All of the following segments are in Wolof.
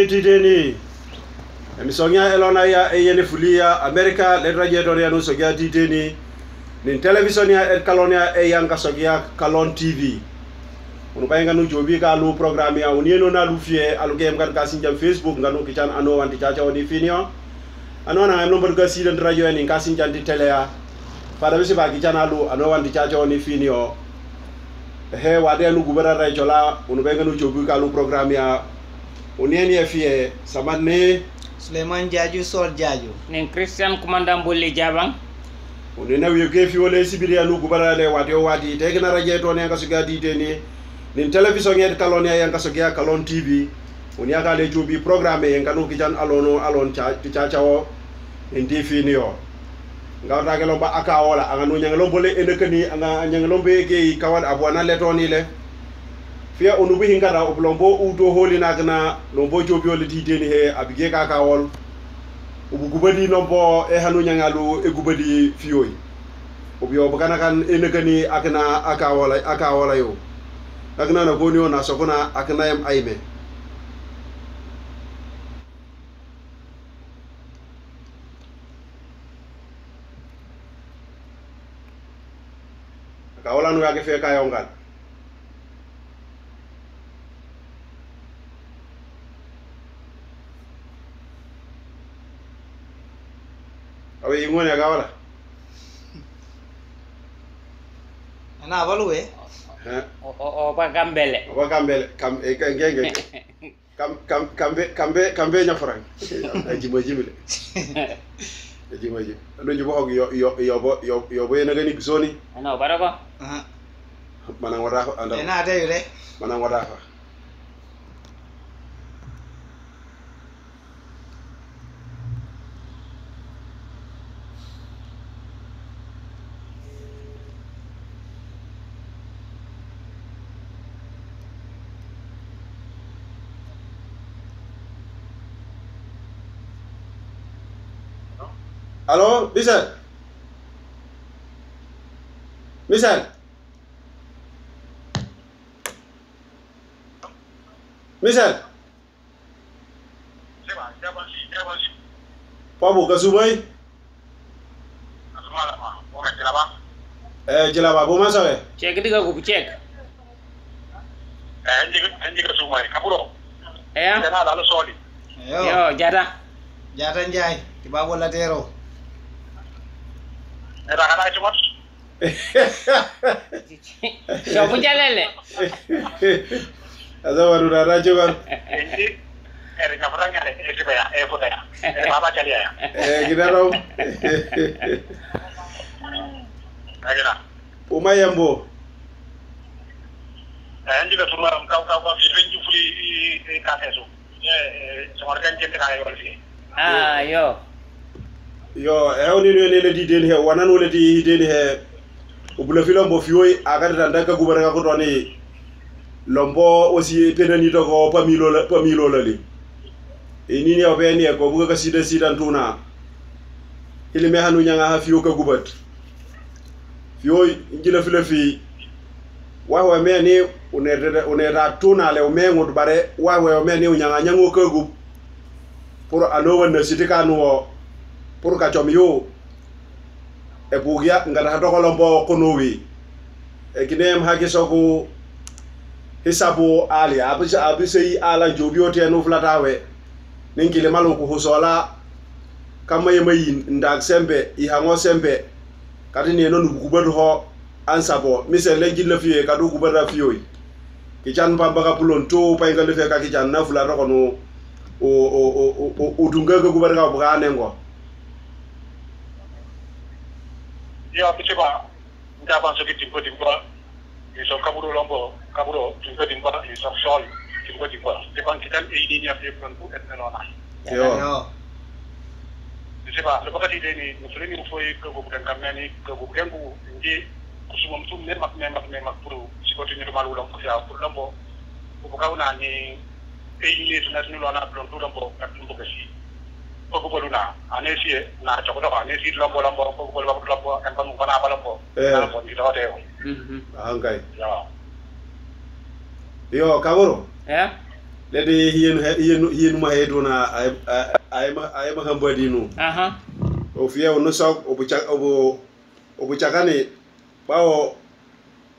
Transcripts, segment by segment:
Tideni. Emisongia elona ya eyene fulia America letra jetoria no sogia tideni. Nin television ya el kalonia eyanga sogia Kalon TV. Unubayenga nu jobi ka lu programme ya unieno na lu fie alu game kan kasinjam Facebook nganu kichan ano wanti chacha oni finio. Ano na ngam nomor gasi dan radio ni kasinjam di tele ya. Pada bisi ba kichan alu ano wanti chacha oni finio. He wade nu gubara rajola unubayenga nu jobi ka lu programme ya unieni ya fie samane Suleiman Jaju Sol Jaju nin Christian Commandant Bolli Jabang unena wiyo fi wala sibiria lu gubara le wade wadi tegna radio to ne nga suga diteni nin television nged kalonia yang kasogia Kalon TV unia ka le jobi programme yang kanu kijan alon cha o indi finio ngawta ke lomba aka wala anga no nyangalo bole enekani anga nyangalo be ge kawad abwana le toni le fia onubu hingara oblombo udo holi nagna lombo jobi oli diteni he abige ka kawol ubu gubadi nombo e hanu nyangalu e gubadi fiyoy obyo bakana kan enekani akna aka wala yo agna na goni na sokona akna yam aybe aka wala no yake fe kayo ngal awe ingone aka wala ana balwe o pa Gambele kambe nya frank jimile ando njubo hog yo boy na gani bisoni ano barako manang wada ko anda ena ade yule manang wada ko Halo, Misal. Pabu kasumai. Jelaba bo masawe. cek diga ko cek Anji kasumai kapuro. Jana la soli. yo jata njay tiba wala tero Era kana cuma. so bu jalele Ada waru rara coba. Anji era nyafranya ya foto ya. Baba cali ya. Kita rom. Agena. Umayambo. Anji kasumai kau firenju fuli kasesu. Semua kan gente kaya wali. Yo hewni no le di he wanan wala di den he ubula fi lombo fi yoy agada tan daga gubara ko toni lombo aussi penani to ko pamilo la li e ni ne obeni ko buga ka sida tuna ilime hanu nyanga ha fi yo ka gubat fi yoy njila fi la fi wa me ni unera tuna le o mengo bare wa me ni nyanga nyango ka gub pour alo wona sitika no pour ka chom yo e bugia ngada hato kolombo konowi e kinem hage soku hisabu ali abisei ala jobi ote no flatawe ninkile malo ko hosola kama yemayin ndak sembe I hango sembe kati ne no gubado ho ansabo misel le jilla fiye kadu gubada fiyoy ki chan pamba ka pulon to paynga le fe ka ki chan na flata kono o dunga ga gubada ka buga nengo Yo picheba ndaba so kitimpo dimba iso kaburo timpo dimba iso sol timpo dimba depan kita ini ya fi plantu etnona yo picheba lo bakati deni musulini foi ko bukan kamani ko bukan ku ndi kusuma mtum ne mak puru sikoti ni malu lo ko ya puru lambo ko bukauna ni ini tunatinu lo na plantu lambo katumbo kasi Obukoluna, Anesi, Nachokoto, Anesi, Lombo, Lombo, and Pampana, Hangai. Yeah. Yo, Kaburo. Yeah. Lady he my head on I am a hambadino. Of you no sock Obuchakani. Bao,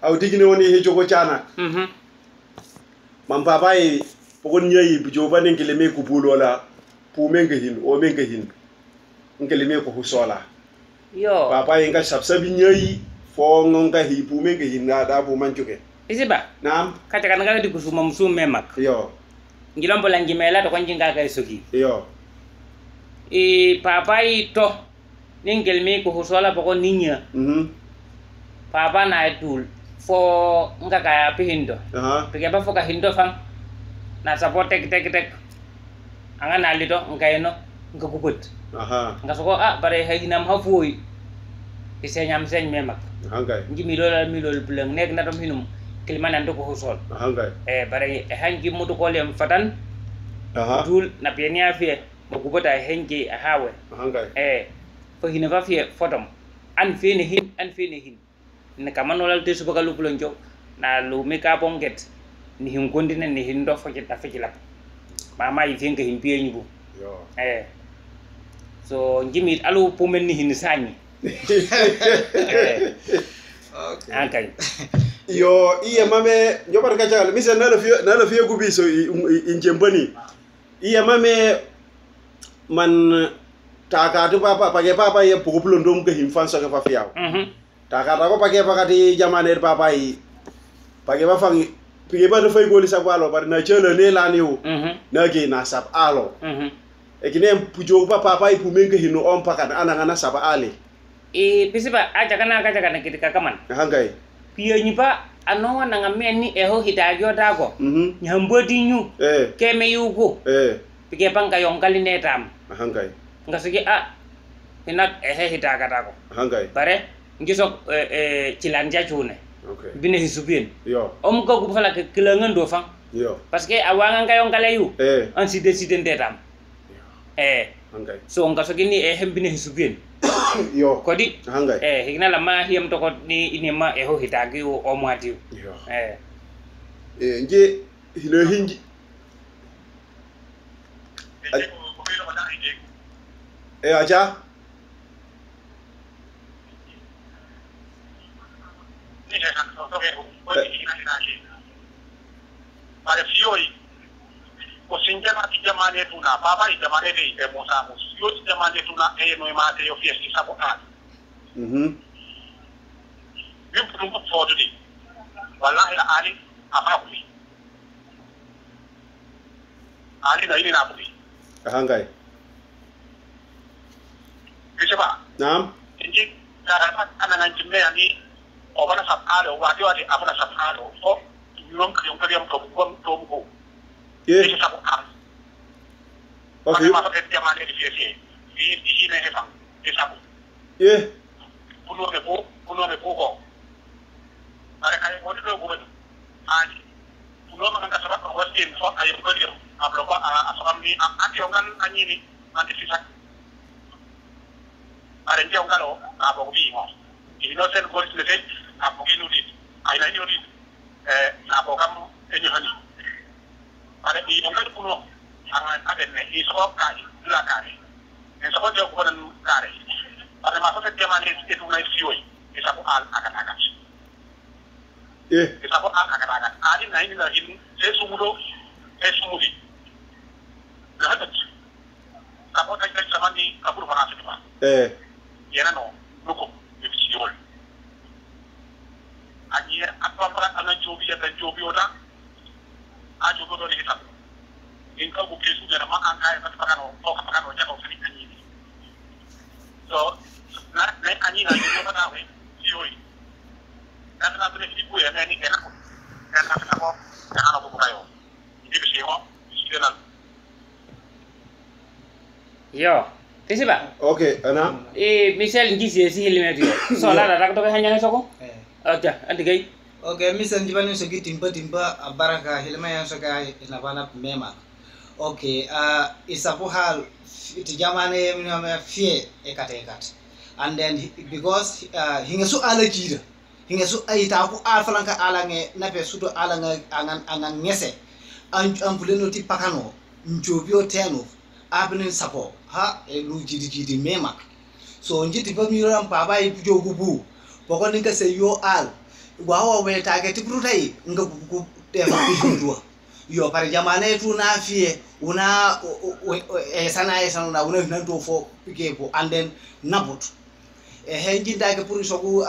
I'll dig in only Hichokochana. Mampapai, Pogonia, Jovan and Kilimeku Pulola, Pumengahin, or Mengahin, Nkelimeku Husola. Yo. Papa Inga Sabsabinyai, for Nonga he Pumengahin, Adabu Manchuke. Is it ba? Nam? Katakanaga di kusuma memak. Yo. Ngilombo la ngimela to kwanjinga ka isuki. Yo. Papa ito ningelme ko husola poko ninya. Papa na itul fo ngaka ya pihindo. Pike ba fo ka hindo fam. Na support tek. Anga na lito ngayno ngakuput. Ngasoko bare hayinam hafui. Isenyam sen memak. Hangai. Ngi milol bulang nek na tom hinum. Kiliman ando ko husol. Hangai. Bare hangi mutu ko lem fatan. Dul na pienia fie makubota hengi hawe. Hangai. Fo hinava fie fotom. An fini hin. Na kamano lal te suba kalu pulonjo na lu meka bonget ni hin kondina ni hin do fo kita fekilap. Mama yi fenga hin piye nyibu. Yo. So njimit alu pumen ni hin sanyi. Okay. Angkai. Yo iya mame yo barka jagal misa na da fiye gubi so in jembani iya mame man takatu papa ya pugupulon dom ke himfan so ke fa fiaw takata ko pakati jamane papa yi page ba fang pige ba da fay goli sa walo bar na chelo ne la niu na ge na sab alo e kinem pujo papa yi pumen ke hino on pakat ana sab ale Bisiba aja kana kitika kaman. Hangai. Piyo nyipa anowa na ngameni eho hitagyo dago. Nyambodi nyu. Keme yugo. Pige panga yongali netam. Hangai. Ngasugi hinak hitaga dago. Hangai. Bare ngiso cilanja chune. Okay. Bine hisubien. Yo. Ko gufala ke kilangan do fang. Yo. Parce que awanga ngayo ngalayu. An si decide ndetam. Hangai. So ngasugi ni bine hisubien. Yo. Kodi Hangai. Higna lama hiyam to ni inema eho hitagi o mwati. Yo. Nje hilo hingi. Aja. Pada fioi, kusinja na kijamane tuna, papa kijamane de emosa, fioi kijamane tuna no emate yo fiesti sabo an. Yum pun foto di, wallahi ali apapuli. Ali na ini napuli. Hangai. Bisa ba? Naam. Inji karena anak jembe ani obana sab alo, wadi abana sab alo. Oh, yung kaliam tombo. Bisa sabo an. Okay. Masa kijamane di fiesti. Di sini hefang. Bisa. Puno me po. Ada kaya mo dito ko ani. Puno man ka sabak ko stin so ay ko dito. Ablo ko asam ni ati ongan ani ni nanti sisa. Ada dia ongalo abo ko bi mo. Ino sen ko stin de abo ki nudi. Ay na nudi. Abo kam enyo hani. Ada di ongal puno angan ada ne iso kai la kai. Eso ko jo ko nan kai. Ada masuk ke zaman itu naik sioi, bisa ko akan. Bisa ko akan. Adi naik lagi, sumudi. Lahat. Kamu naik zaman ni kabur mana sih pak? Yana no, luko, sioi. Adi apa anak jobi orang, ajo ko dori kita. Ingkau bukti sudah nama angkai katakan jangan sering ani. So, na ani na yo pa dawe sioi na bele di buya na ni kana ko kana ko kayo hindi ba siya sila Yo Bisiba Okay ana misal ngisi si hilimetri so la rak to hanya soko aja andigay Okay, misal jibani so timpa baraka hilma yang so ka na bana mema. Okay, isabu hal ti jamane minome fie ekat. And then because hinga su ala jida. Hinga su ayita ku alfalanka alange nape sudo alanga angan ngese. Ambuleno ti pakano njobio teno abinin sapo ha lu jidi memak. So njiti pamiram baba ijogu bu. Poko ninka se yo al. Wawa we target brutai nga ku tema kujua. Yo par jamane tu na fie una sana una nanto fo pikepo and then nabut henji ndage pour soku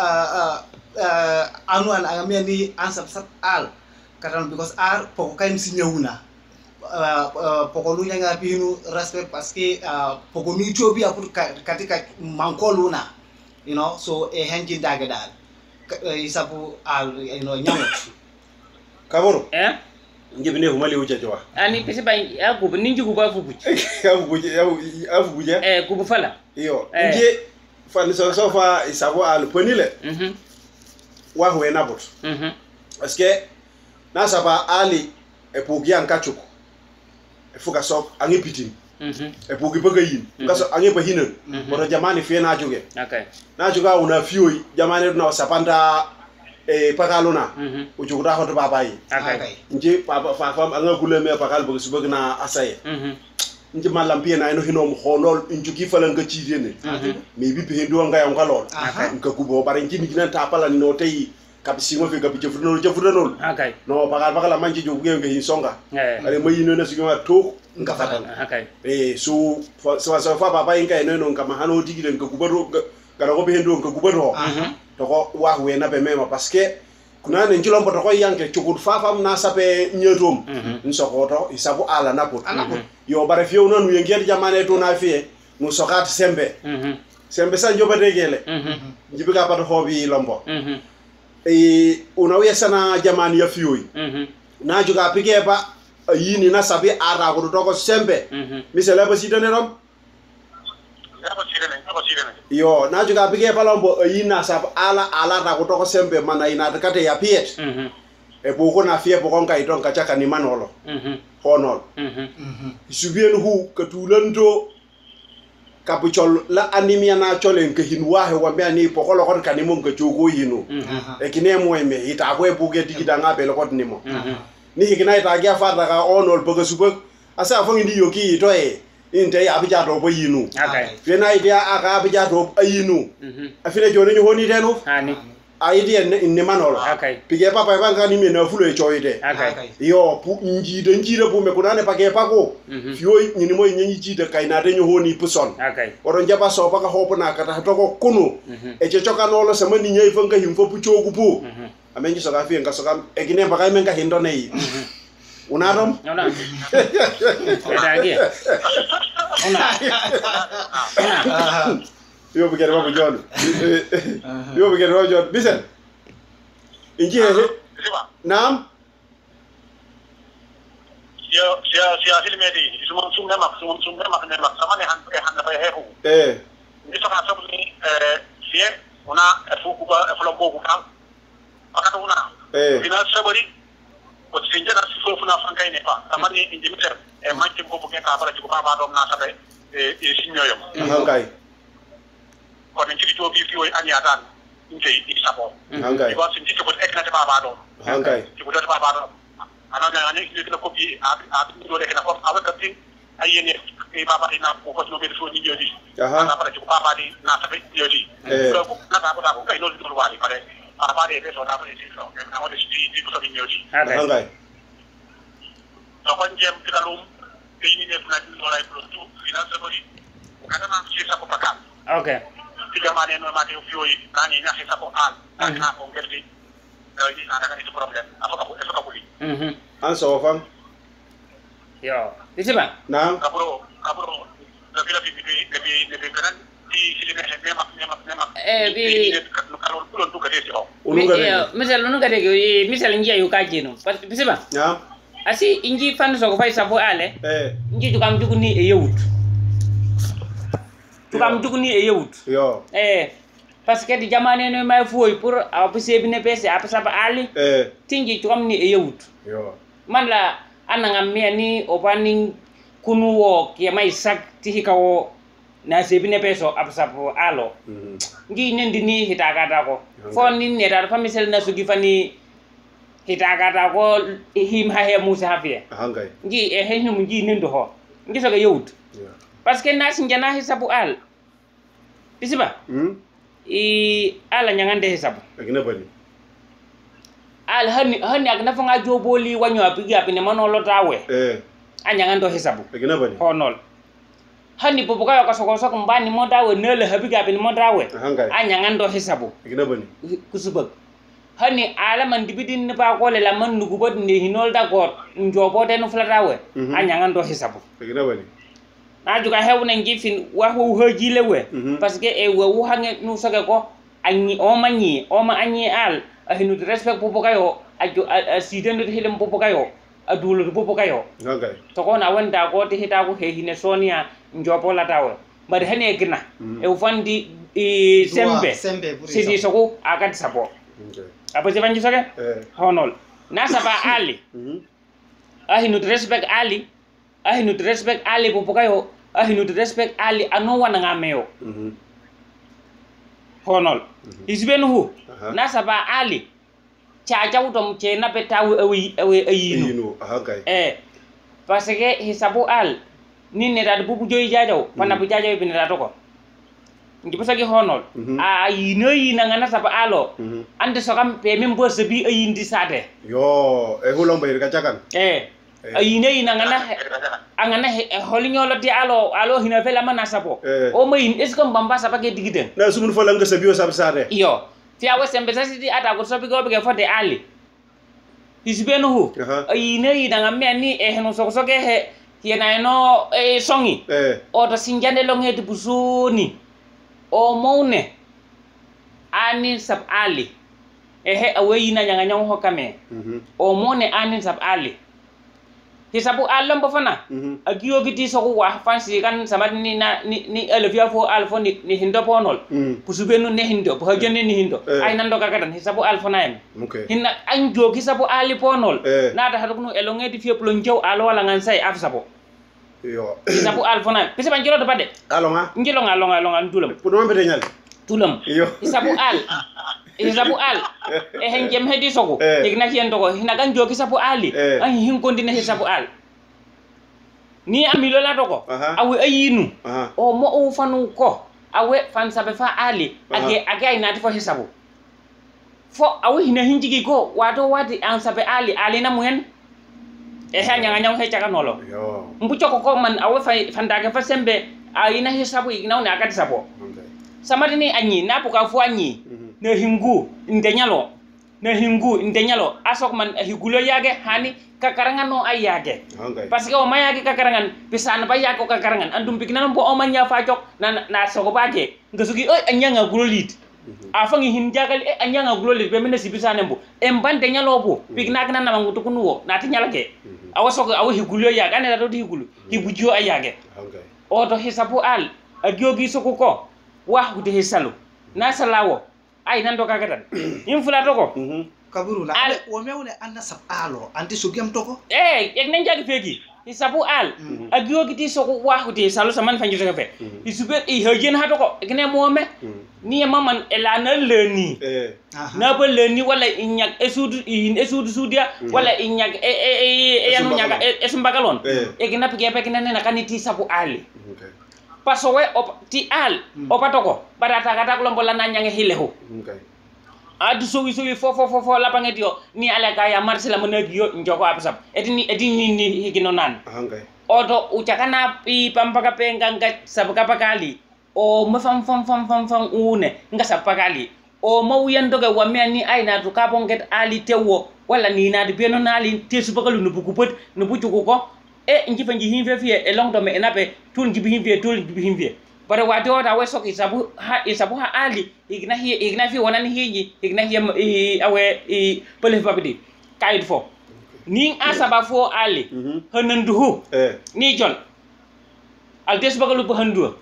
anu an ameni ansap sat al katan because ar poko kaym si ñewuna poko lu nga pinu respect parce que poko mi chobi pour katika mankoluna you know so henji ndage dal isabu al you know ñamut kaboro njibine humali uja jowa ani pese ba ya gubu ninji gubu afubuji afubuji gubu fala iyo nje fan so fa isabu al ponile wa huena bot parce que na saba ali e pogi an kachuko e fuka sok angi pitin e pogi baga yin kaso angi pa hinan boto jamani fe na joge okay na joga una fioi jamani na sapanda pakaluna ujukuta hoto babai okay nje papa fam anga kuleme pakal bëgg su bëgg na asaye nje malam pie na no hinom xolol injuki fala nga ci dene mais bi bi ndo nga yam ngalol nga kubo bare nji ni gina tapala no tay kabisi mo fi gabi jëfudonol okay no pakal man ci jogu nga hin songa ale may no na su nga to nga fatal okay so fa baba inga no no kama hano digile nga kubado gara ko be ndo nga kubado toko wa wena be mema parce que kuna ne njilombo toko yanke chukut fafam na sape nyetom nsokoto isabu ala napot yo bare fiyo nanu yengel jamane to na fiye no sokat sembe sembe sa njoba degele njibika pato hobi lombo unawiya sana jamani ya fiyoyi na juga pike ba yini na sabi ara ko toko sembe misela ba sidane rom yo na juga pike palombo yina sab ala ta ko toko sembe mana ina takate ya piet e boko na fie boko ngai ton kachaka ni manolo honol subien hu katulando kapuchol la anemia na cholen ke hinwa he wa me ni pokolo kon kanimo ke jogo yinu e kine moyme ita ko e buge digida ngabe lo kon nimo ni hikina ita ga fata ka onol boga subak asa fangi ndi yoki to e inte ya bija do bo yinu fena idea aka bija do ayinu afine joni ni honi tenu hani idea ni manolo pige papa banga ni me na fulo e choide yo pu njide bu me kunane page pako fio ni mo nyi jide kaina de nyo honi puson oron jaba so baka hopo na kata to ko kunu e che choka no lo sama ni nyai fanga himfo pu chogu pu amenji so ga fi nga so ga e gine baka men ga hindo nei unarom ona edagi ona yo bugere babu jon yo bugere babu jon bisen inji he nam ya filmedi summa mak ne mak sama ne han ba hehu ni so ka so ni sie ona fuku ba flo boku kam akata una ina sabari ko tinje na fofu na frankai ne pa amani inji miter e manki ko buke ka bara ci ko baba dom na sabe e sinyoyom hangai ko ne ci to bi fi oy anya dan ngey isabo hangai ko sin ci ko ek na baba dom hangai ci ko baba dom ana na ni ci ko copie a do de na ko avec tin ayene e baba ina ko ko no be so ni jodi ana bara ci ko baba di na sabe jodi ko na baba ko kay no do wali pare baba de be so na be ci so na wala ci ko so ni jodi hangai to ko njem tidalum ke ni def na ni wala ko tu finance bari kana na ci sa ko pakam okay jamane no ma te fioi nani na sa ko al na ko ngerti ni na ka ni problem apa ko eso ka buli an so fam yo disiba na kabro la vila bi kanan ti silene ne mak bi no kalon kulon tu ka desi o misal no gade misal nji ayu ka jeno disiba ya asi inji fan so ko fay sabo ale inji jukam juguni e yewut tukam juguni e yewut yo parce que di jamane no may foy pour a pese bi ne pese a pesa ba ali tinji tukam ni e yewut yo man la ananga me ni o baning kunu wo ke mai sak ti hikawo na sebine peso absapo alo ngi nendi ni hitagata ko fon ni ne dar famisel na sugi fani hitagata ko him ha he musa hafia hangai ngi e henum ngi nendo ho ngi soga yewut parce que na sinjana hisabu al bisiba ala nyangande hisabu agina bani al hani agna fanga joboli wanyo apigi apine manolo tawe anyangando hisabu agina bani honol hani popoka yo kasoko mbani modawe nele habiga apine modawe anyangando hisabu agina bani kusubak hani ala man dibidin ne ba kole la man nugubot ne hinol da gor njobote no flatawe anyangando hisabu agina bani na juga hewne ngifin wa ho hojilewe parce que e wo hange nu soge ko anyi o ma anyi al ahinu respect popoka yo ajo asidendo de hilem popoka yo adulu popoka yo okay to ko na wanda ko te hita ko he hine sonia njobo la tawe bari hane gina e fandi sembe sidi soko akati sabo okay apa je banji soge honol na saba ali ahinu respect ali ahinu respect ali popoka yo ahinu respect ali ano wana ngameo honol isbenu hu na saba ali cha utom chena petawu ayinu okay parce que hisabu al ni ne dad bubu joy jajaw pana bu jajaw bin da to ngi pasagi honol ayino yina ngana saba alo ande sokam pe mem bo sebi ayindi sade yo e hulomba ir kacakan ayine yina ngana holinyolo ti alo hina fela mana sabo o mayin est ce que mbamba saba ke digiden na sumun fola nga sebi o sab sade yo ti awe sembe sa sidi ata ko sobi go be fote ali hisbenu hu ayine yina ngamme ni henu soke he yena no songi o to sinjande lo ngeti busuni o moune ani sab ali awe yina nyanga nyang hokame o mone ani sab ali hisabu alam bafana agiyo giti soko wa fansi kan samad ni elfia fo alfo ni hindo ponol pusubenu ne hindo bo jenne ni hindo ay nando kakadan hisabu alfona em hinna anjo hisabu ali ponol nada hadukno elongeti fi plon jaw alo wala ngan say afsabo yo hisabu alfona pese ban jiro do bade alonga ngilonga ndulam puno mbete nyal tulam yo hisabu al henjem hedi soko igna hiendo ko hinagan joki sabu ali an hin kondine hisabu al ni amilo la doko awe ayinu o mo o fanu ko awe fan sabe fa ali age ay nati fo hisabu fo awe hina hinjigi ko wato wati an sabe ali na muhen hanya nganyang he chaka nolo yo mbucho ko man awe fandage fa sembe ayina hisabu igna on akati sabo samadini anyi na puka fu anyi na hingu ndenyalo asok man higulo yage hani kakarangan no ayage parce que o mayage kakarangan pisan ba yako kakarangan andum pikna bo o manya fajok na soko baje ngasugi anyanga gulolit afangi hin jagal anyanga gulolit be mena sibisane mbo embande nyalo bo pikna kana na mangutu kunuwo na tinyalage awasoko awu higulo yage ane do higulu hibujo ayage o to hisabu al agiogi soko ko wa hude hisalu na salawo ay nando kagadan infula toko kaburu la o mewne anna sab alo anti sugem toko ek nan jagi fegi hisabu al agio giti soko wahude salu saman fanji to fe isube hajen ha toko ekne mome ni maman elana leni na ba leni wala inyak esudu sudia wala inyak yanu nyaga esumbagalon ekna pige pekna na kaniti sabu ali pasowe ti al opatoko barata kata kolombo la nanyang hileho adu sowi fo la pangetio ni ala kaya marsela monagio njoko apsap edini ni higino nan oto uchakana pi pampaka penganga sabaka pakali o mafam fam une nga sapakali o mawuyandoga wameni aina to kaponget ali tewo wala ni na de beno nali tesu bakalu no bukupot no bujuko ko njifa nji himfe fie elong do me enape tul njibi himfe bare wati wata we sok isabu ha ali igna fi wonani hiji igna hi awe pele babidi kaid fo ni asaba fo ali hanandu hu ni jon al des bagalu bu handu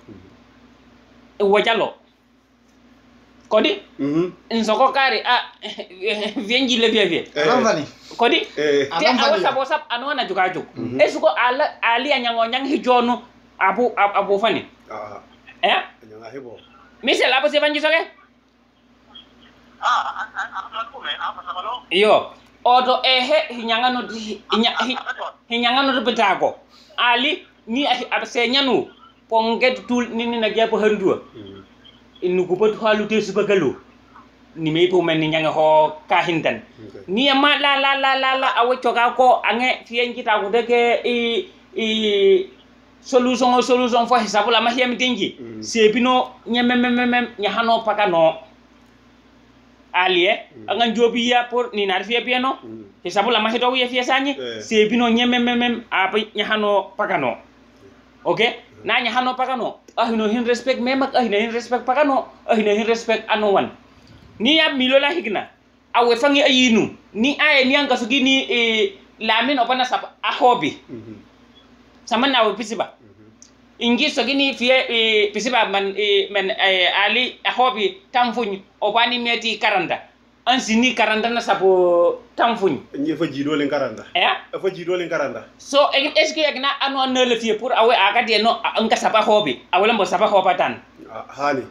wajalo kodi nsoko kari vienji le vie ramvani kodi te awa sabo sab anona juga juk esuko ali anyango nyang hijonu abu fani nyanga hebo misel abu se banji soke yo odo hinyangano betago ali ni abse nyanu ponget tul nini na japo handua inu kupat halu te subagalo ni me po men nyanga ho kahintan ni ma la awe choka ko ange fien kita ko deke solution fo hisabu la mahia mitingi sepino nyemememem nyahano pakano alie angan jobi ya por ni nar fie piano hisabu la mahito ye fie sanyi sepino nyemememem apa nyahano pakano okay na nyahano pakano ahino hin respect memak ahino hin respect pakano ahino hin respect anowan ni ya milola higna awe fangi ayinu ni aye ni anga sugini lamin opana sap ahobi saman awe pisiba ingi sogini fie pisiba man ali ahobi tamfuny opani meti karanda ansini karanda na sapo tamfuny ngi fa jido len karanda fa jido len karanda so est-ce que yagna anu anele fie pour awe akati no anga sapa hobi awela mbo sapa hopatan hani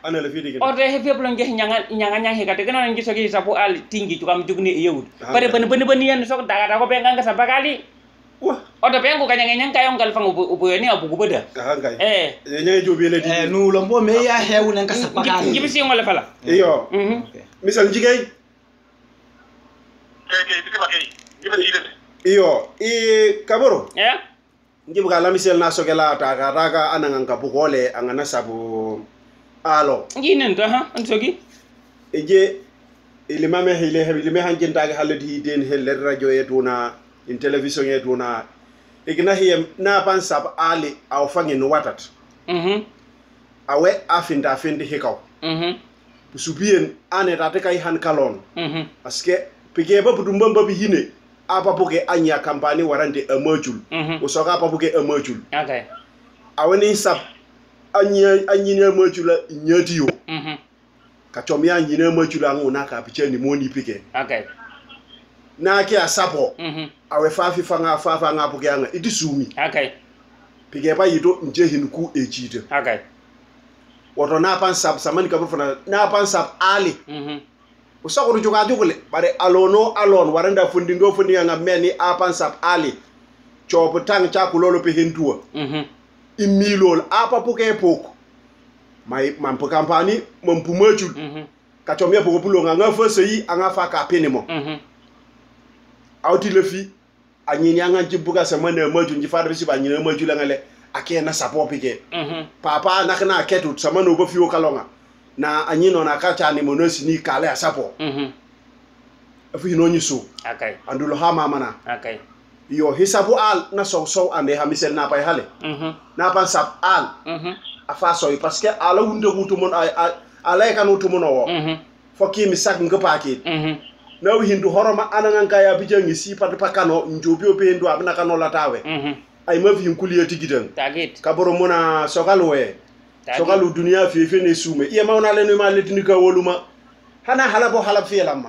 ana la fi digi orde he feblo nge nyanga hekate kana ngi sogi sapo al tingi tukam jugni yewud pare ben yen sok daga ko be nganga sapa kali wah orde be ngo kanya nyang kayo ngal fangu ubuyeni abu gubeda ngai nyanga jobi le di nu lombo me ya hewu nan ka sapa kali gibi si ngol fala iyo misal jigay iyo kaboro ngibu kala misel na sokela taga ananga kapukole angana sabu alo nginen to antogi eje ilimame hilime hanjinta ga halati den helle radio yetuna in television yetuna igna hiyem na pan sab ali aw fangin watat awe afinda afindi hikaw subien ane tate kay han kalon parce que pige ba budum ba bi hine apa poke anya kampani warante amachul usoka apa poke amachul okay awani sab anya amachul nyatiyo ka chomi anya amachul anguna ka picheni moni pike okay na ke asapo awe fafi fanga poke anga idisumi okay pige ba yito nje hinku ejite okay woto na pan sab samani ka fana na pan sab ali usako juga jugule bare alon waranda fundingo fundinga meni apan sap ali chopo tang cha kulolo pe hentua imilol apa poke pok mai mampo kampani mampu machul ka chomya poko pulo nga fese anga fa ka penimo auti le fi anyini anga jibuga samane machul ji fadre si ba nyina machul ngale akena sapo pike papa nakna ketu samano bo fiwo kalonga na anyino na kacha ni monosi ni kale asapo afi no nyiso okay andulo ha mama okay yo hisabu al na so ande ha misel na pay hale na pan sap al afa so parce que ala wunde wutu mon ala kan wutu mon wo foki mi sak ngapa ki na wi hindu horoma ananga kaya bijangi si pat pakano njobi opendu abna kanola tawe ay ma fi kuliyati gidan tagit kaboro mona sogalwe sogalu dunia fi ne sume iya mauna le no ma letini ka woluma hana halabo halab fi lamma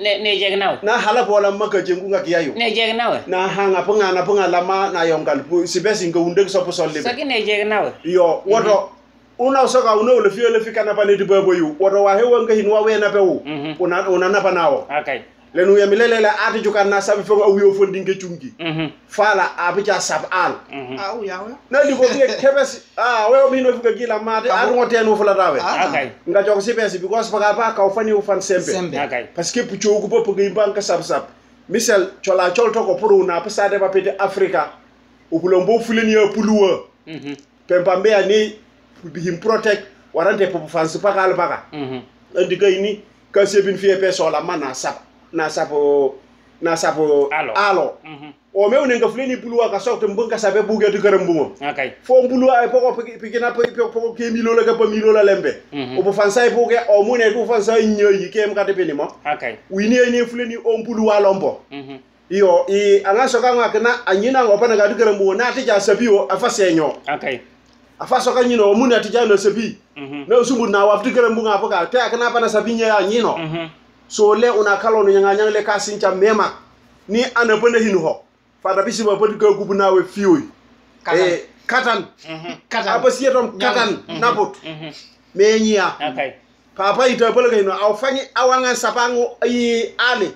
ne jegnaw na halabo lamma ka jengu ngak yayo ne jegnaw na hanga punga lama na yongal si besi nga wunde so po solle sagi ne jegnaw yo woto una soga uno le fi kana paneti babo yu woto wa hewa nga hinwa we na pewu una na panawo okay lenu yamilele la ati jukanna sabi fo awiyo fondinge chungi fala abicha sab al au yawe na di ko kebes wewe mino fuka gila mate adu ngotenu fula tawe okay nga joko sipesi because paka ba ka ufani ufan sembe okay parce que pucho ko pop ngi banka sab misel chola cholto ko pour una pasade ba pete afrika upulombo fuleni ya puluwa pempambe ani bihim protect warante pop fansu paka al paka andi gayni ka sebin fie peso la mana sab na sapo alo o mewne nga fuleni buluwa ka sokto mbonka sabe buge to garam bungo okay fo buluwa e poko pikina poko ke milo la ka pa milo la lembe o bo fansay buge o mune ko fansay nyoyi kem ka tepeni mo okay wini ni fuleni o buluwa lombo iyo anga soka ngakna anyina ngopana ga garam bungo na tija sabio afasenyo okay afaso nyino o mune tija no sabi na sumu na wafti garam bunga paka te akana pana sabi nya nyino so le una kalo no nyanga le kasincha mema ni ana pende hinu ho fata bisi ba podi ka gubna we fiyoy katan aba sietom katan nabut meñia okay papa ita pele kayno aw fanyi awanga sapango yi ale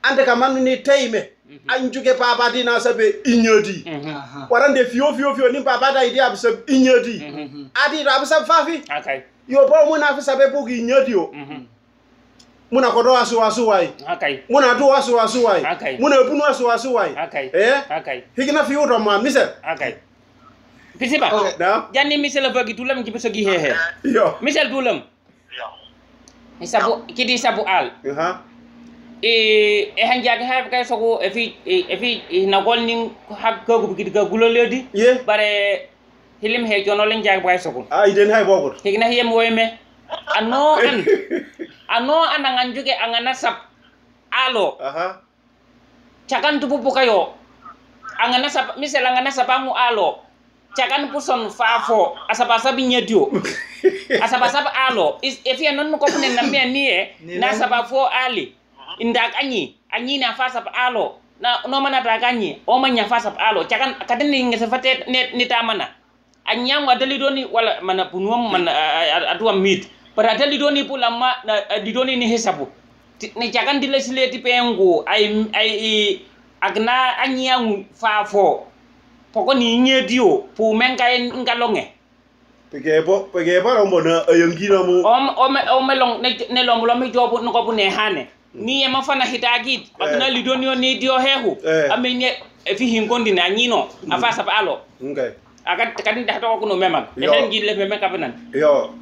ande ka man ni tayme anjuge papa dina sabe inyodi warande fiyo ni papa da idi absab inyodi adi da absab fafi okay yo bo muna fi sabe bugi inyodi yo muna ko do asu wai okay muna do asu wai okay muna bunu asu wai okay okay higina fiyo do ma misel okay Pisiba janni misel bagi tulam ki besogi hehe yo misel tulam yo isabu kidi sabu al hanjaga have kay sogo efi na golning hak ko kidi ga guloledi bare hilim he jono len jag bay sogo den hay bogot higna hiyem woyme ano an nganjuge angana sap alo cakan tupu kayo angana sap misel angana sapangu alo cakan puson fafo asapa binyedio asapa alo efi non ko punen nambe nie na sapa fo ali indak anyi na fasa alo na no mana taganyi o manya fasa alo cakan kadin ngese fate net nitamana anyam wadali doni wala mana punuam mana atua mit para dali doni pulama di doni ni hesabu ni cakan dilesileti pengu ai agna anyam fafo poko ni nyedio pu menkai ngalonge pege bo romona ayangina mu o melong ne lomlo mi jobu no ko ne hane ni ema fana hitagit agna lidonio ni dio hehu amenye fi hingondi na nyino afasa alo okay akat kadin dah to ko no memag esen gille memag kapenan yo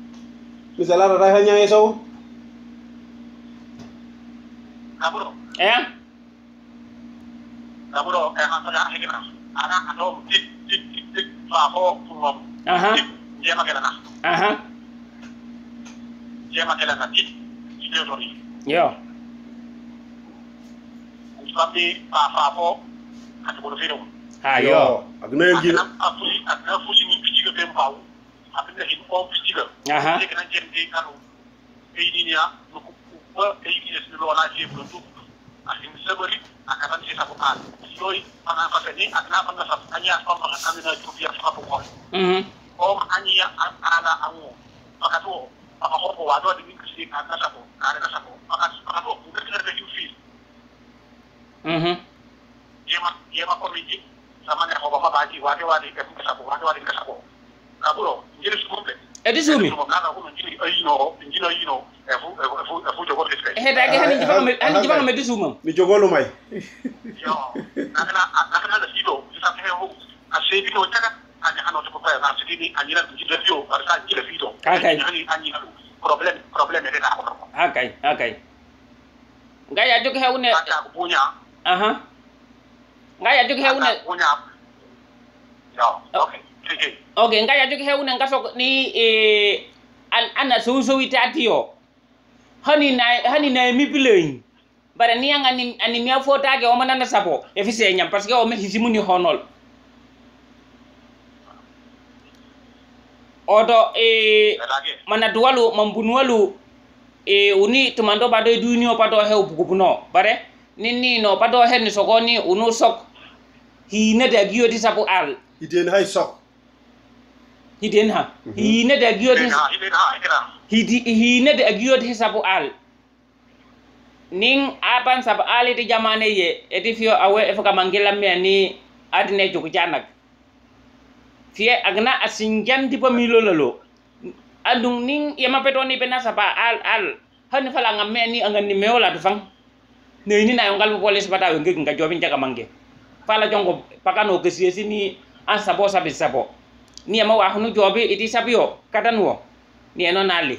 misala ra hanya eso kaburo kaburo ana higina ana ato tik fafo pumom jema kelana jema kelana tik idori yo tapi fafo atiko firo yo agna ngi agna fuji ni pijiga pembau apinda hin o pijiga kana jemde kanu eidinia no ko eidinia silo la je product ahin sabari akaran ci sabu an yoy ana fa ni agna fa na fa anya fa ma amina tubiya fa ko o anya ala amu akato ako wa do ni kisi kana sabu kana sabu akato ko ngere de fi yema ko miji sama ne ko ba baji wate ke sabu wate ke sabu kaburo ngiri sumbe edisumi kana ko ngiri ayino efu jogo respect dagi hani jibanga me disuma mi jogolo may yo nakana da sido sa fe ho asebi no taka anya hano to pa na sidini anyira ngiri dio barka ngiri fido ani problem ere na ko okay ngaya jog hewne aka punya ngaya jog hewne punya yo okay ngaya jog hewne ngaso ni ana so witatio hani na mi bilein bare ni anga ani mi afotage o manana sapo e fi senyam parce que o me hisimuni honol odo mana duwalu mambunuwalu uni tumando bado dunio pado hew bugubuno bare nini no pado hen sogoni unu sok hina da giyo di sapo al iden hay sok hiden ha hina da giyo di hina da giyo di sapo al ning apan sapo al di jamane ye edifio awe e foka mangela me ni adine jogu janak fie agna asinjan di pamilololo adung ning yama petoni pena sapa al han fala ngamme ni angani meola dufang ne ni na yongal police bata ngeg nga jobin jaga mange fala jongo pakano gesiesi ni an sabo sabi sabo ni yama wa hunu jobi iti sabio kadanwo ni eno nali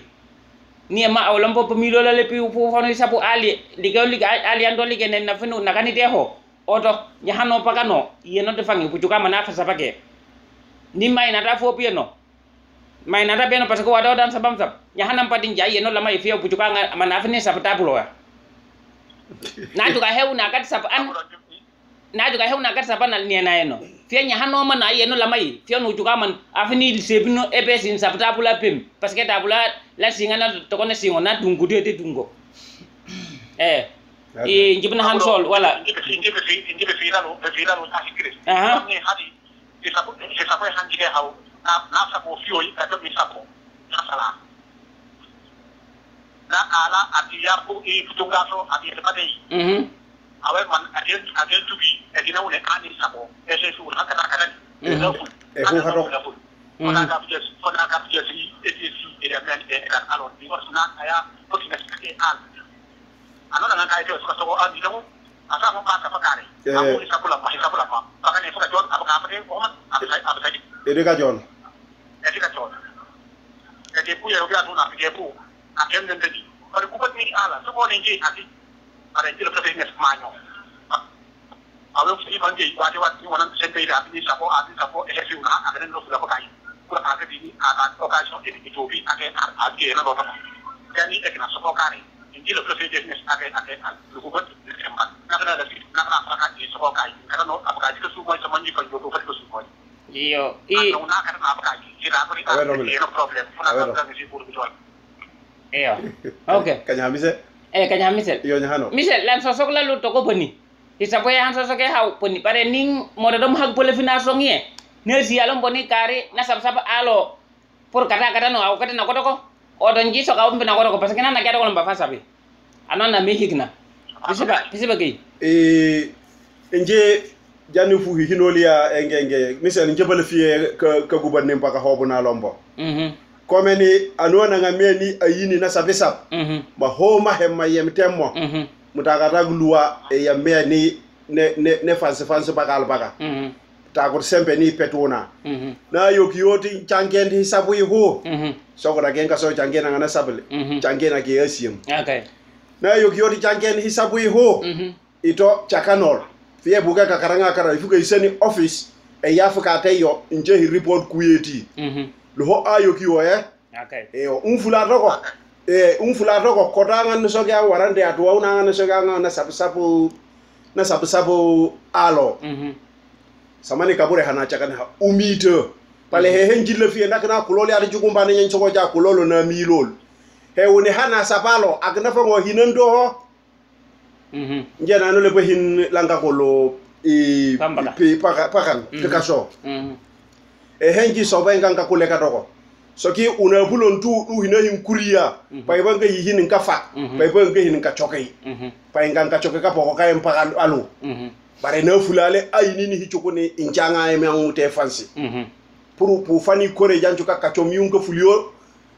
ni yama awlambo pamilola le pi fu hono sabu ali ligaw ali ando ligene na finu nakani deho odo nyahano pakano yeno defangi bujuka mana fa sabake ni mai na da fo pieno mai na da beno parce que wado dan sabam sab nyahana padin jaye no lama ifio bujuka mana fini sabata bulo ya na juga heuna kat saban na juga heuna kat saban ni na eno fia nyahano mana yeno lama yi fio no juga man afini sebino ebes in sabata bula pim parce que tabula la singana to kone singo na dungu de dungo e jibna han sol wala njibe fi lalo sa sikris ni hadi se sapo hanjige haw na sapo fiyo ka to mi sapo na sala na ala atiya ko e futungaso atiya pade awe man adel tubi edina wone ani sapo e se su hakata kada e ko hado ona ka piyesi e da men e da alon di wasna aya ko ti neskate al anona nga kaito suka soko andi damu asa mo ka pakare amu ni sakula pa pakane suka jon abaka apate o man abasai edika jon ede puya yo ga tuna ke pu akem den dedi par ku pat ni ala so ko ni ji ati ara ti lo professional manyo awu fi ban ji wa ni wona sente ida ni sapo e fi una aga no suka pakai ku aga di occasion e to bi ake na do ta yani e na so ko kare inji lo professional ake lu ko bat na da fi na ka ji so ko kai kada no abaka ji ko su ko sama ni ko ko ko su ko iyo iyo okay kanya mise kanya mise iyo nyahano mise lan sosok la lu toko boni isapo ya han sosok haw boni pare ning modom hak pole fina songie ne si alom boni kare na sab alo por kata no aw kata na ko odon ji so ka umbe na ko parce que na kata ko mba fa sabi anana mi higna bisiba gay nje jani fu hinolia engenge misel njebal fiye ka gubanne mpaka hobu na lombo komeni anona ngameni ayini na sabisab ma homa hemma yemtemmo mutaka gluwa e yameni ne fanse bakal baka ta ko sempe ni petuna na yokiyoti changendi hisabu ho soko da genka so changena ngana sabele changena ke asiem okay na yokiyoti changendi hisabu ho ito chakanol fiye buga ka karanga kara ifuka iseni office e yafuka tayo nje hi report kuyeti lo ho ayo kiwo okay unfula roko kotanga nso ga warande atwa una nso ga na sabu alo samani kabure hana chakana umito pale he njile fiye ndakana kulole ari jukumba ne nchoko ja kulolo na milol he woni hana sapalo agna fango hinando ho njena no le hin langa kolo pakan tekaso henji so ba nganga kule katoko soki una bulon tu hina hin kuriya pay banga hin ka fa pay banga hin ka chokay pay nganga chokay ka poko kay mpakan alu bare na fulale ay nini hichoko ne injanga e mangute fansi pour fani kore janju ka chom yunga fulio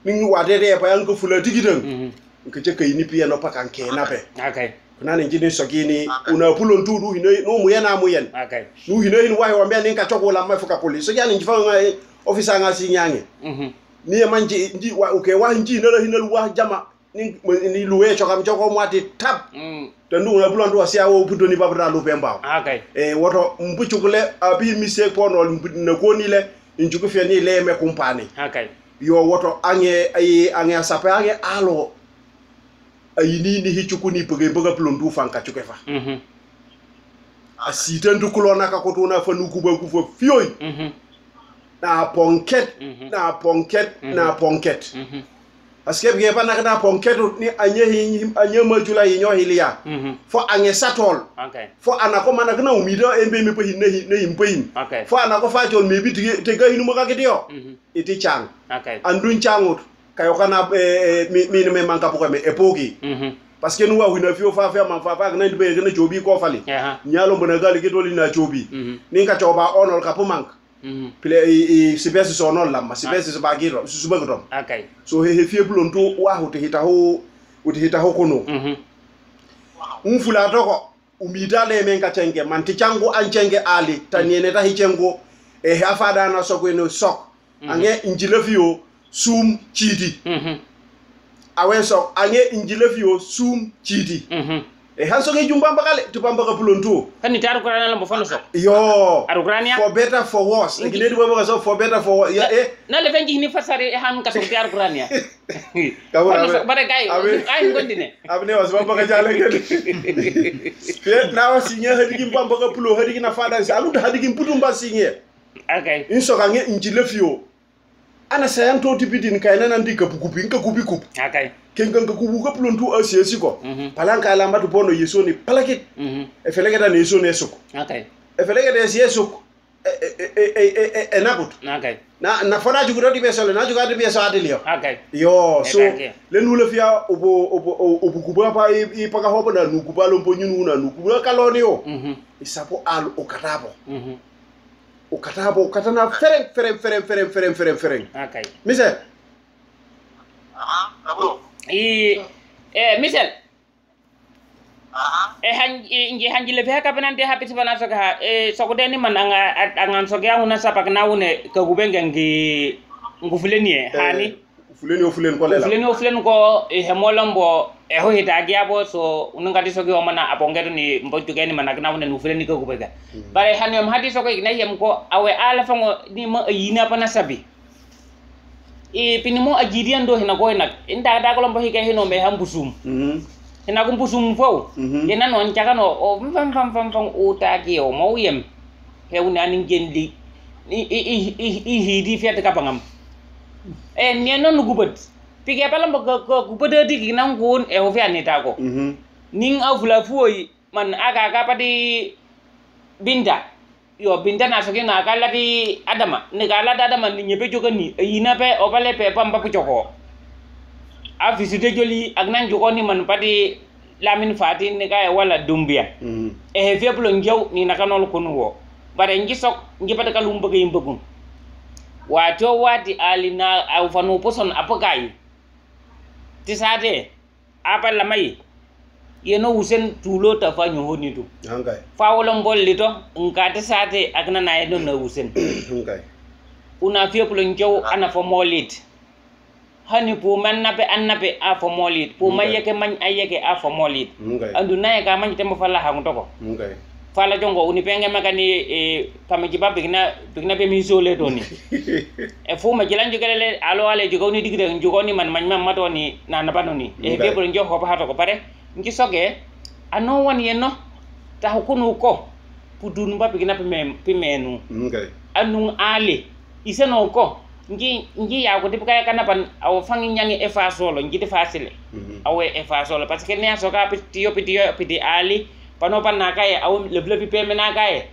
ni wadede pa yanka fula digidan nke chekay ni piya no pakan ke nape okay kuna njini sokini una pulon tu du hino no muyana muyen okay nu hino hin wahi wambia ninka choko la mafuka polisi so yani njifanga officer nga sinyange ni manji nji wa uke wa nji nala hinal wa jama ni luwe choka mchoko mwati tap tandu una pulon do sia wo puto ni babra lu pemba okay woto mpuchukule abi mise pono na konile njuku fe ni leme kumpani okay yo woto ange asape ange alo ayini ni hichukuni pege plondu fanka chukefa asitandu kulona ka kotuna fanu kuba kufa fiyoy na ponket aske bge bana na ponket ni anye majula yinyo hilia fo ange satol okay fo anako mana kana umida embe me pehin ne impehin okay fo anako fa jol me bitige te ga hinu maka kedio iti chang okay andun changut kayo kana mi me manka poko me epoki parce que nous wa wina fio fa man fa na ndbe gna jobi ko fali nyalo mbona gali ke doli na jobi ninka choba onol ka pumank pile sibesi so non lamba sibesi so bagiro subagdom okay so he fie blonto wa hote hita ho kono umfula doko umida le men ka chenge man ti chango an chenge ali taniene ta hichengo e afada na soko no sok ange injile fio sum chidi awenso ange injile fio sum chidi e hanso ngi jumba mbakale tupamba ka pulonto kani taru kurana lambo fano sok yo arugrania for better for worse like nedi bamba so for better for ya na le fenji ni fasari han ka sok taru kurania kabura bare gay ay gondine abne was bamba ka jale ngel pe na wasinya hadigi mbamba ka pulo hadigi na fada alu hadigi mputumba sinye okay inso ka nge injile fio ana sayang to tipidin kay nan andi ka kupi ka kupi kup okay kenga ka kubu ka plon tu asiesi ko palanka la matu bono yesoni palakit e felege dan yesoni esuk okay e felege de esuk e nakut okay na fona jugu di besole na jugu di beso adelio okay yo so le nula fia obo kuba pa I paka hobo na nukuba lompo nyunu na nukuba kaloni yo isapo al okatabo katana fereng okay mise bro misel hanji le fe kapenante happy sibana soka sokudeni man anga soke anguna sapak nawune ka gubengengi ngufuleni hani fulen ko lela fulen ko hemolombo ho hitagi abo so unangati soke o mana apongedo ni mbojugeni man nawune ngufuleni ka gubega bare hani am hadi soke ina yem ko awe ala fango ni ma yina pana sabi pinimo ajidian do hina ko hinak inda da ko lombo hike hino me hambusum hina ko mbusum fo yena non chakano o fam utagi o mawiyem hewna nin jendi i hidi fiat kapangam ni non gubat pige palam ko gubade digi nan gon e ho fiani ta ko nin avula fuoi man aga padi binda yo binda na soke na kala di adama ni kala adama ni nyebe jogani yina pe opale pe pamba puchoko a visite joli agnan jogoni man padi lamin fati ni kay wala dumbia e feblo ngew ni nakanol kunu wo bare ngisok ngipata kalum bëgg yim bëggun wato wati alina aw fanu poson apakay tisade apal lamay yeno usen tulo ta fa nyo honitu okay fawolom bollito ngati sate agna na yeno na usen okay una feblo ngew ana fo molit hani pu man nape annape a fo molit pu mayeke man ayeke a fo molit andu naye ka man tembo fala ha ngotoko okay fala jongo uni penge makani kama jiba bigna be misole doni e fu ma jilan jogale alo ale jogoni digde jogoni man matoni na nabanoni e be bro njoho pa hato ko pare ngi soge ano woni yenno ta hukunu ko pudun ba bigna pimenu okay anu ale iseno ko ngi ya ko dipka kana pan aw fangi nyangi e fa solo ngi de facile awe e fa solo parce que ne soka piti ali pano pan nakaye aw le pi peme nakaye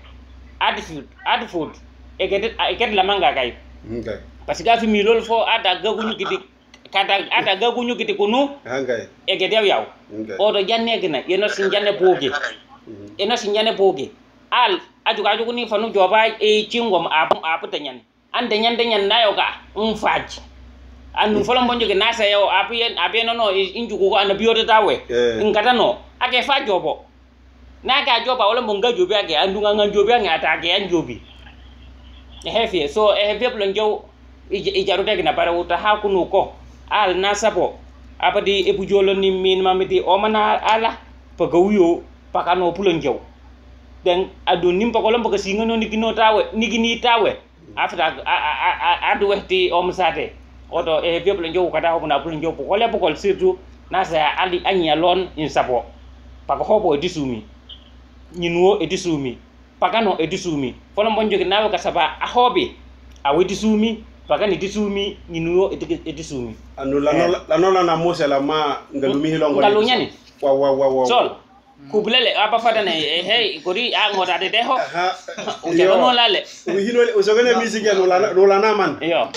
attitude e get la manga kay okay parce que afi mi lol fo ada gaguñu gidi kata ada gaguñu gidi kunu okay e get yaw o do janne gina yeno sin janne boge al aju ni fanu joba e cingom apu tanyan ande nyan nayo ga faji anu folom bonjo ke nasa yo api no injugo ko ana biyote tawe ngata no ake fa jobo naga joba wala monga jobi ake andunga nganjobi ake atake anjobi hefe so hefe blonjo ijaru tagi na para uta hakunu ko al nasapo apadi ebujolo ni min mamiti o mana ala pagawyo pakano pulonjo den adu nimpa kolom baga singono nikino tawe after adu wehti omsate oto hefe blonjo kata hobuna pulonjo pokol surtout nasa ali anya lon insapo paka hobo disumi nyinwo edisumi pakano edisumi fono bonjo ke nawe kasaba ahobe awedi sumi pakani disumi nyinwo edisumi anu la na mosela ma ngalumi hilongo ngalunyani wa sol kubulele apa fadana hey gori a ngota de deho o ke no lale hinole usogene music ya no la na man yo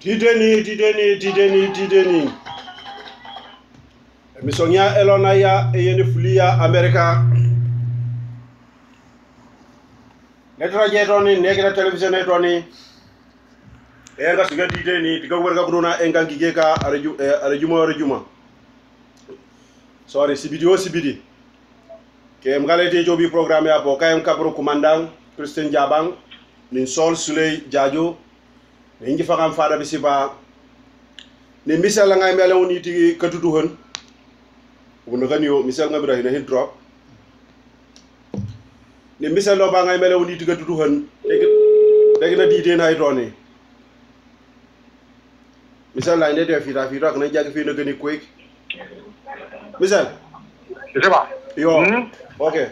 tideni misonya elona ya yene fulia America netra jetoni negra television netoni enga siga tideni diga werga kuduna enga gigeka arejuma sorry sibidi ke mgalete jobi programme ya bo kayam kabru commandant Christian Jabang min sol Suley Jajo ngi fakam fada bisiba ni misal nga mele woni ti katutu hon wono ganyo misal nga bira hin drop ni misal lo ba nga mele woni ti katutu hon deg na dite na itoni misal la ndete fita ak na jag fi na gani quick misal c'est ba yo okay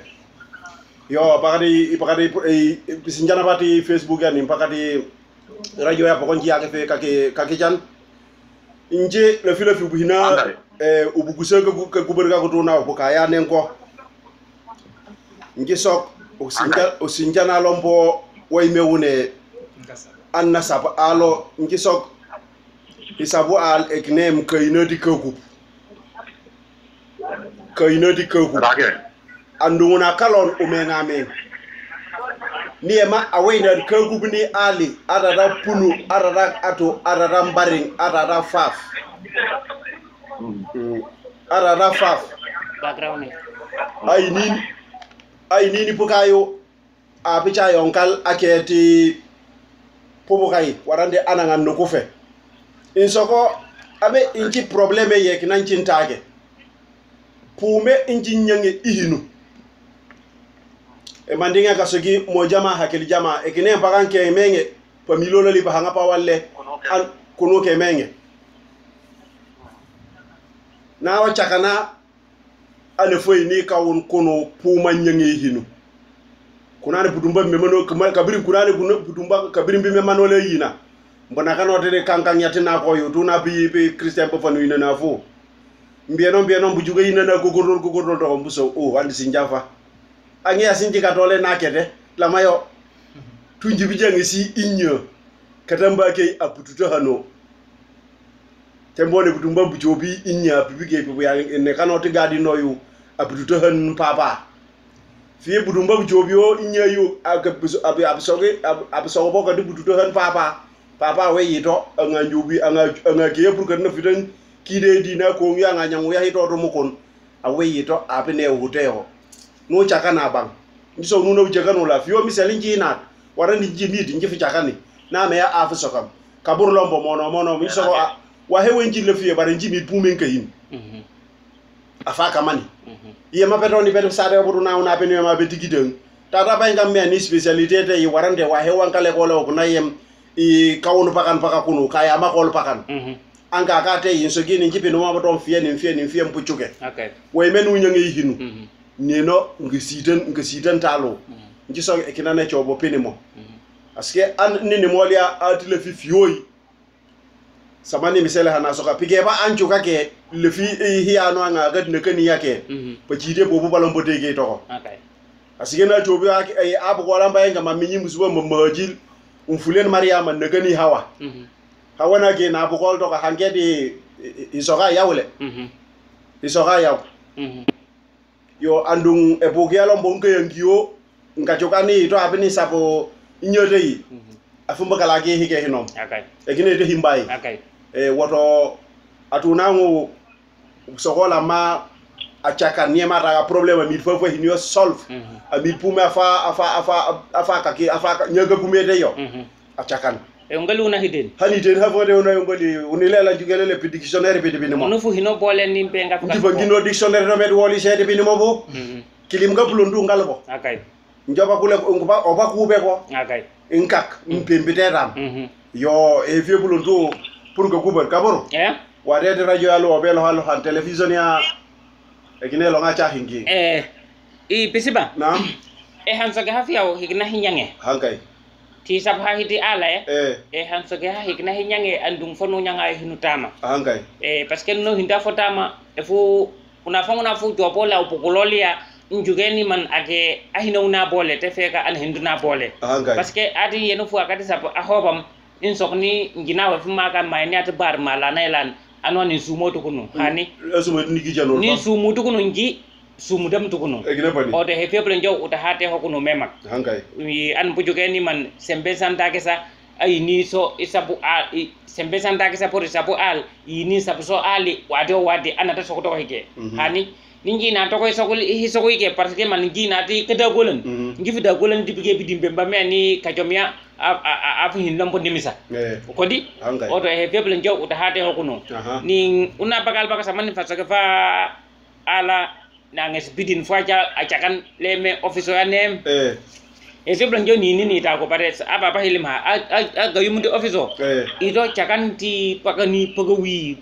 yo pakati sinjana pati Facebook yani pakati radio ya pokon jiake fe kake jan inje le filo fi buhina ubuguse ka guberga ko tuna ko kaya nenko ngi sok o sinjana lombo way mewune anna sab alo ngi sok isabu al eknem kayna di kogu andunguna kalon umenga men niema awena kogu bini ali adada punu adada ato adada mbaring adada faf adada faf background ay nini pukayo a picha yonkal aketi pobokai warande anangan no kufe insoko abe inji probleme yek nan cintage pume inji nyange ihinu e mandinga kasogi mo jama hakili jama e kine bagan ke menge pamilolo li bahanga pa walle an kuno ke menge na wa chakana ane foi ni kawun kuno puma nyange ihinu kunane budumba memano kabiri kunane budumba kabiri memano le yina mbona kano tere kankan yatina ko yutuna bi Christian ko fanu ina na fu mbieno bujuga ina na gogorol do mbuso andi sinjafa angi asinji katole nakete lamayo tunji bijangi si inyo katamba ke apututo hano tembone budumba bujobi inya bibige bibu ya ne kanoti gadi noyu apututo han papa fi budumba bujobi o inya yu absoge boko di bututo han papa we yito anga njubi anga ke pour que no fitan kide dina ko ngi anga nyangu ya hito to mukon awe yito apene huteo no chakana bang ngiso nuno ujekano la fio misali njina warani njimiti ngifi chakani na me ya afiso kam kabur lombo mono miso wa hewe njile fie bare njimi pumen kayin afaka mani ye mapeto ni peto sare obudu na una penu ma betiki den tata bayinga me ni specialité te warande wa hewan kale ko lo na yem i kawunu pakan pakakunu kaya makol pakan anga ka te yin so gini njipi no ma ton fie ni mpuchuke okay we menu nyange hinu nino ngisitan talo nji so ekinane chobo penimo aske an nini molia atile fi fioi samani misele hana soka pige ba anchu kake le fi hiano anga gad ne kani yake pa jide bobu balon botege to okay aske na chobo ake ay abu ko lamba nga maminyi musuba mamajil umfulen mariama ne kani hawa hawa na ge na abu ko to ka hangedi isoga yawle isoga yaw yo andung ebugialo mbonke yangio ngachokani to abini sapo inyote yi afumba kala ge hige hinom okay egine de himbai okay woto atunangu sokola ma achaka niema ta problème mi fofo hinyo solve ami pume afa kaki afa nyaga kumede yo achakan ngaluna hiden haniten havode ono ngali unilela jugelele pe dictionnaire pe debinimo no fu hino bole nimbe nga fuka ndiba ngino dictionnaire no med woli sede binimo bo kilim ngaplo ndu ngalbo okay njoba kule nguba oba kube ko okay inkak mpembiteram yo e viebulu ndu pour que kuber kaboro wade de radio alo obelo halo han television ya egine lo ngacha hingi i pisiba na hansoge hafia o higna hinyange hankai ti sab ha hiti ala hansoge ha higna hinyange andum fonu nyanga hinutama hankai parce que no hinda fotama e fu una fu jobola upokololia njugeni man ake ahina una bole te feka an hinduna bole parce que adi yeno fu akati sab ahobam in sokni ngina wa fuma kan mai ne ta bar mala na ilan anwa ni sumo to kunu hani sumo ni gi jano ni sumu to kunu ngi sumu dam to kunu egina bani o de he feble njaw uta hate ho kunu memak hankay wi an bujuge ni man sembe santa ke sa ay ni so isabu a sembe santa ke sa por isabu al ini sabu so ali wade anata so to hike hani ningi na to koy sokol hi sokoy ke parce que man ngi na ti kada golen ngi fi da golen di bige bidimbe ba meni kajomya a fi hindombo nimisa ko di oto he feble njaw uta hate ho kuno ni una bagal baka saman fa saka fa ala na nges bidin fa ja acakan leme office ya nem e feble njaw ni ta ko bare aba ba hilim ha ga yumundi office o ito cakan ti pakani pagawi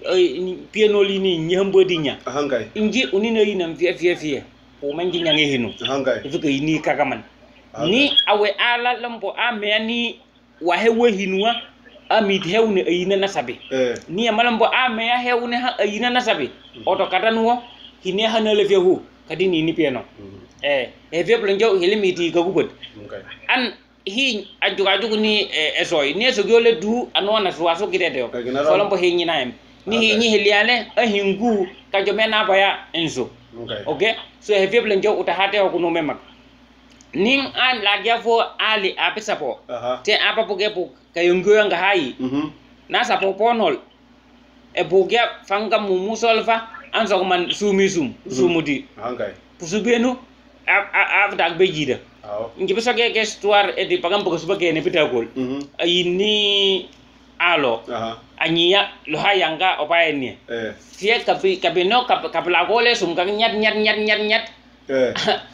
pienoli ni nyambo dinya hankay inji unina yinam fie o manji nyange hinu hankay ifuka yini kakaman ni awe ala lambo ameni wa hewe hinwa amit hewne ayina nasabe ni amalambo amea hewne ayina nasabe oto katanwo hine hanale fehu kadini ni piano e feble njaw helimiti gagubot an hi ajuga ni esoy ni so gole du anona so gidede yo solombo he nyinaem ni hi nyi heliane ahingu kajomena baya enzo okay so he feble njaw uta hate ko no memak ning an lagya fo ali apisapo te apa bugebu kayungo nga hayi na sapo ponol e bugya fanga mumusolfa anzo man sumudi hankay pusubenu afdak bejida ngi biso ke histoire e di pagam bugo subake ne pitagol ayini alo anyia lo hayanga opayeni tie kabino kapla gole sumga nyat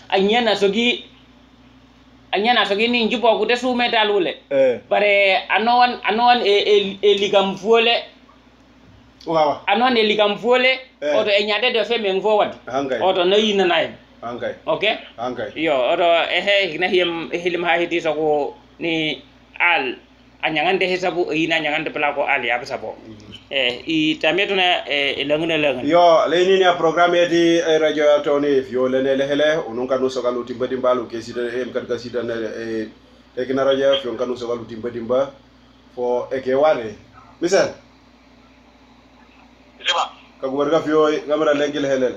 anyia na sogi ni njubo ku de sume dalule bare anowan e ligam fuole wawa anowan e ligam fuole oto e nyade de fe men forward oto no yina nay hankay okay hankay yo oto hina hilim ha hiti soko ni al anyangande hesabu ina anyangande plako ali absabo i tametuna languna yo leni ni programme di radio toni fio lene hele onon kanu sogalu timbadi mbalu ke sida em kad ka sida na tekina radio fio kanu sogalu timbadi mba fo eke wane misal Siba ka gubarga fio gamara lengil hele